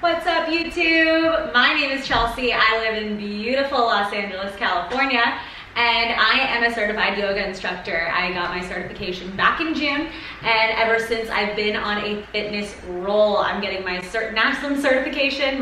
What's up, YouTube? My name is Chelsea. I live in beautiful Los Angeles, California, and I am a certified yoga instructor. I got my certification back in June, and ever since I've been on a fitness roll. I'm getting my national certification,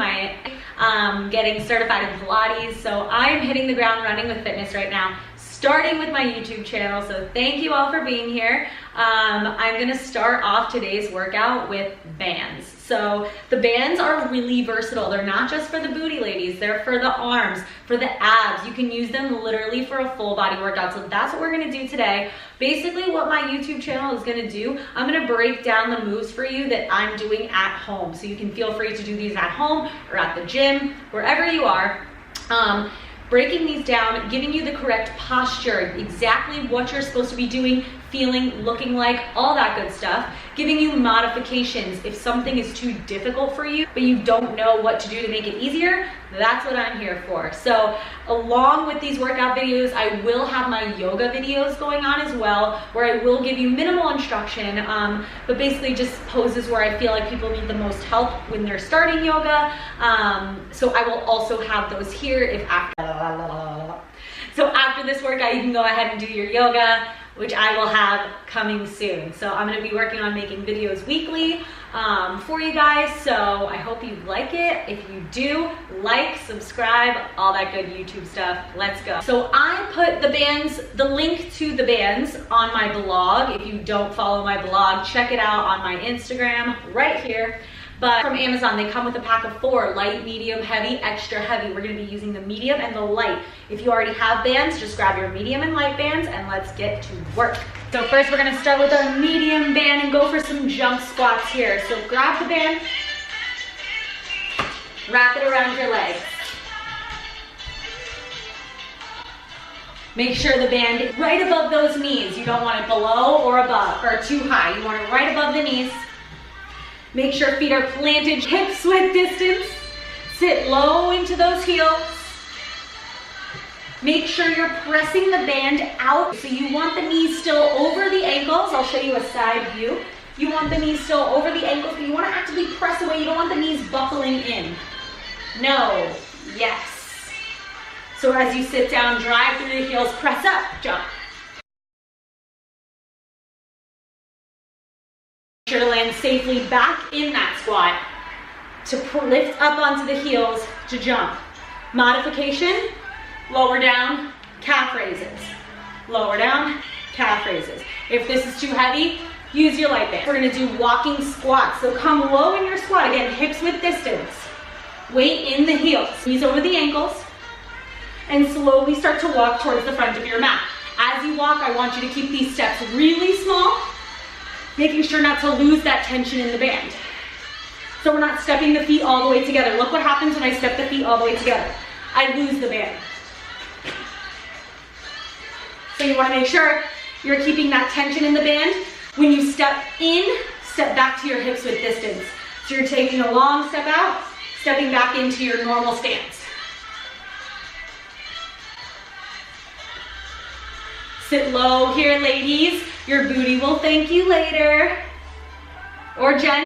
getting certified in Pilates, so I'm hitting the ground running with fitness right now, starting with my YouTube channel. So thank you all for being here. I'm gonna start off today's workout with bands. So the bands are really versatile. They're not just for the booty ladies, they're for the arms, for the abs. You can use them literally for a full body workout. So that's what we're gonna do today. Basically what my YouTube channel is gonna do, I'm gonna break down the moves for you that I'm doing at home. So you can feel free to do these at home or at the gym, wherever you are. Breaking these down, giving you the correct posture, exactly what you're supposed to be doing, feeling, looking like, all that good stuff. Giving you modifications if something is too difficult for you, but you don't know what to do to make it easier. That's what I'm here for. So along with these workout videos, I will have my yoga videos going on as well, where I will give you minimal instruction, but basically just poses where I feel like people need the most help when they're starting yoga. So I will also have those here if after this workout, you can go ahead and do your yoga, which I will have coming soon. So I'm gonna be working on making videos weekly for you guys. So I hope you like it. If you do, like, subscribe, all that good YouTube stuff. Let's go. So I put the link to the bands on my blog. If you don't follow my blog, check it out on my Instagram right here. But from Amazon, they come with a pack of 4, light, medium, heavy, extra heavy. We're gonna be using the medium and the light. If you already have bands, just grab your medium and light bands and let's get to work. So first we're gonna start with our medium band and go for some jump squats here. So grab the band, wrap it around your legs. Make sure the band is right above those knees. You don't want it below or above or too high. You want it right above the knees. Make sure feet are planted, hips width distance. Sit low into those heels. Make sure you're pressing the band out. So you want the knees still over the ankles. I'll show you a side view. You want the knees still over the ankles, but you want to actively press away. You don't want the knees buckling in. No, yes. So as you sit down, drive through the heels, press up, jump. Sure to land safely back in that squat to lift up onto the heels to jump. Modification, lower down, calf raises. Lower down, calf raises. If this is too heavy, use your light band. We're gonna do walking squats. So come low in your squat. Again, hips width distance. Weight in the heels. Knees over the ankles. And slowly start to walk towards the front of your mat. As you walk, I want you to keep these steps really small, making sure not to lose that tension in the band. So we're not stepping the feet all the way together. Look what happens when I step the feet all the way together. I lose the band. So you want to make sure you're keeping that tension in the band. When you step in, step back to your hips with distance. So you're taking a long step out, stepping back into your normal stance. Sit low here, ladies. Your booty will thank you later. Or Jen.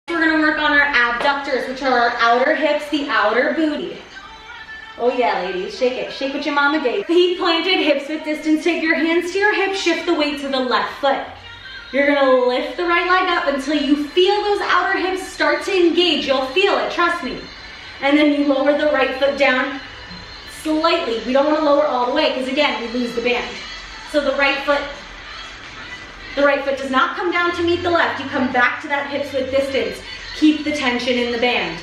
We're gonna work on our abductors, which are our outer hips, the outer booty. Oh yeah, ladies, shake it. Shake what your mama gave. Feet planted, hips width distance. Take your hands to your hips, shift the weight to the left foot. You're gonna lift the right leg up until you feel those outer hips start to engage. You'll feel it, trust me. And then you lower the right foot down slightly. We don't want to lower all the way because again, we lose the band. So the right foot does not come down to meet the left. You come back to that hips width distance. Keep the tension in the band.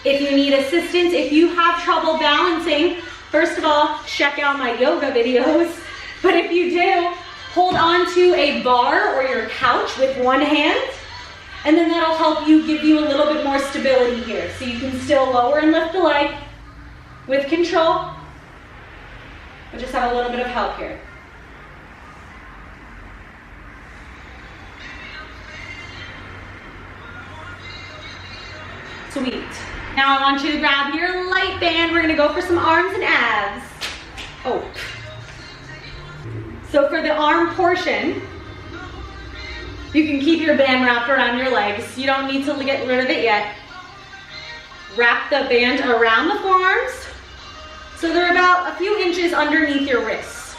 If you need assistance, if you have trouble balancing, first of all, check out my yoga videos. But if you do, hold on to a bar or your couch with one hand, and then that'll help you, give you a little bit more stability here. So you can still lower and lift the leg with control, but just have a little bit of help here. Sweet. Now I want you to grab your light band. We're gonna go for some arms and abs. Oh. So for the arm portion, you can keep your band wrapped around your legs. You don't need to get rid of it yet. Wrap the band around the forearms so they're about a few inches underneath your wrists.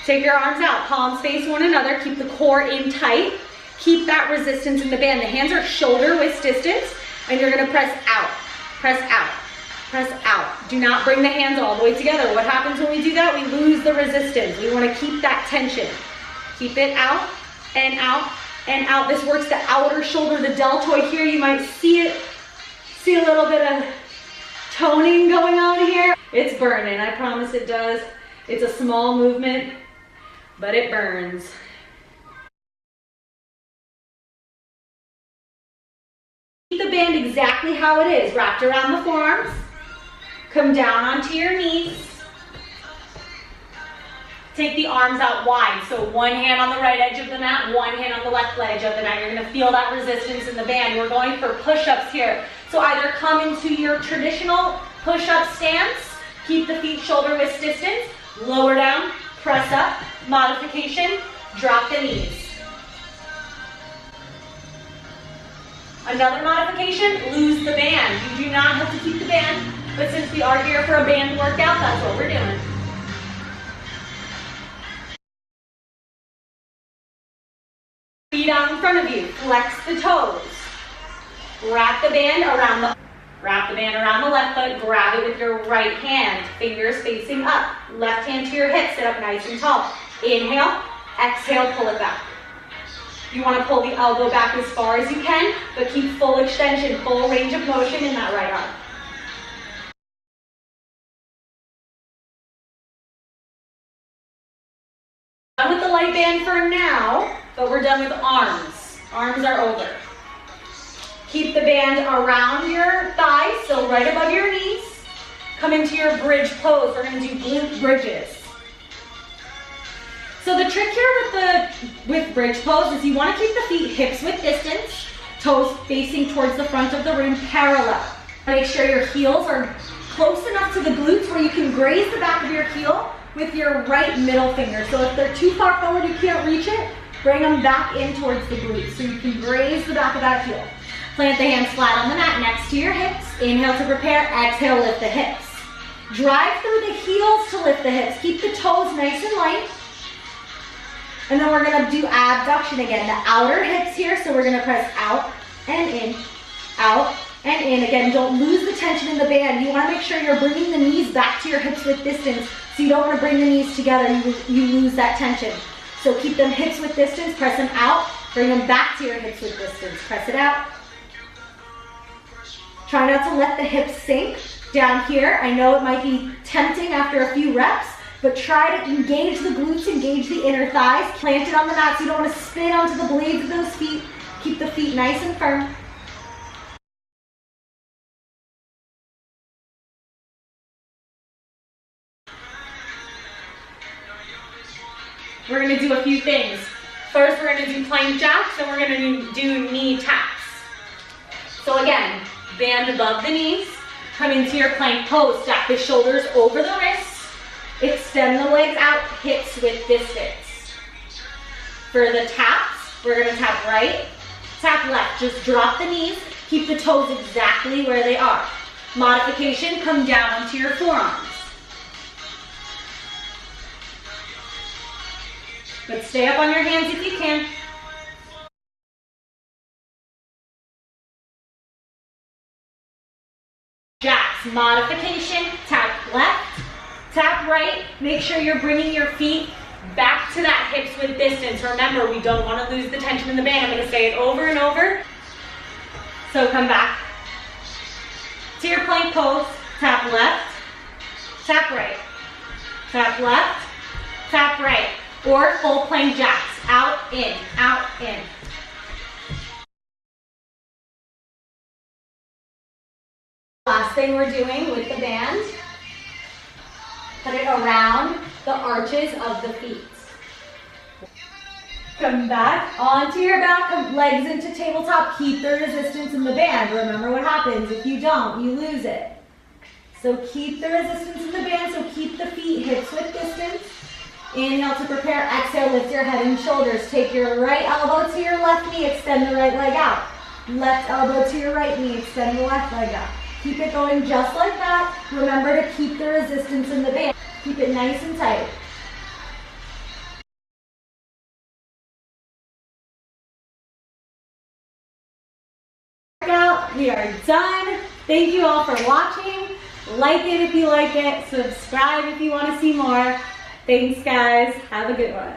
Take your arms out, palms face one another, keep the core in tight. Keep that resistance in the band. The hands are shoulder width distance, and you're gonna press out, press out, press out. Do not bring the hands all the way together. What happens when we do that? We lose the resistance. We wanna keep that tension. Keep it out and out and out. This works the outer shoulder, the deltoid here. You might see it, see a little bit of toning going on here. It's burning, I promise it does. It's a small movement, but it burns. Keep the band exactly how it is, wrapped around the forearms. Come down onto your knees. Take the arms out wide. So one hand on the right edge of the mat, one hand on the left edge of the mat. You're gonna feel that resistance in the band. We're going for push-ups here. So either come into your traditional push-up stance, keep the feet shoulder width distance, lower down, press up, modification, drop the knees. Another modification, lose the band. You do not have to keep the band, but since we are here for a band workout, that's what we're doing. Feet out in front of you, flex the toes. Wrap the band around the left foot, grab it with your right hand, fingers facing up. Left hand to your hip, sit up nice and tall. Inhale, exhale, pull it back. You want to pull the elbow back as far as you can, but keep full extension, full range of motion in that right arm. Done with the light band for now, but we're done with arms. Arms are over. Keep the band around your thighs, so right above your knees. Come into your bridge pose. We're going to do glute bridges. So the trick here with bridge pose is you want to keep the feet hips width distance, toes facing towards the front of the room, parallel. Make sure your heels are close enough to the glutes where you can graze the back of your heel with your right middle finger. So if they're too far forward, you can't reach it, bring them back in towards the glutes so you can graze the back of that heel. Plant the hands flat on the mat next to your hips. Inhale to prepare, exhale, lift the hips. Drive through the heels to lift the hips. Keep the toes nice and light. And then we're gonna do abduction again. The outer hips here, so we're gonna press out and in, out and in. Again, don't lose the tension in the band. You wanna make sure you're bringing the knees back to your hips width distance. So you don't wanna bring the knees together, you lose that tension. So keep them hips width distance, press them out, bring them back to your hips width distance. Press it out. Try not to let the hips sink down here. I know it might be tempting after a few reps, but try to engage the glutes, engage the inner thighs. Plant it on the mat so you don't want to spin onto the blades of those feet. Keep the feet nice and firm. We're going to do a few things. First, we're going to do plank jacks, and we're going to do knee taps. So again, band above the knees, come into your plank pose, stack the shoulders over the wrists, extend the legs out, hips width distance. For the taps, we're gonna tap right, tap left, just drop the knees, keep the toes exactly where they are. Modification, come down onto your forearms. But stay up on your hands if you can. Jacks, modification, tap left, tap right. Make sure you're bringing your feet back to that hips width distance. Remember, we don't want to lose the tension in the band. I'm going to say it over and over. So come back to your plank pose, tap left, tap right, tap left, tap right, or full plank jacks, out, in, out, in. Last thing we're doing with the band, put it around the arches of the feet. Come back onto your back, legs into tabletop, keep the resistance in the band. Remember what happens, if you don't, you lose it. So keep the resistance in the band, so keep the feet hips width distance. Inhale to prepare, exhale, lift your head and shoulders. Take your right elbow to your left knee, extend the right leg out. Left elbow to your right knee, extend the left leg out. Keep it going just like that. Remember to keep the resistance in the band. Keep it nice and tight. Workout, we are done. Thank you all for watching. Like it if you like it. Subscribe if you want to see more. Thanks guys. Have a good one.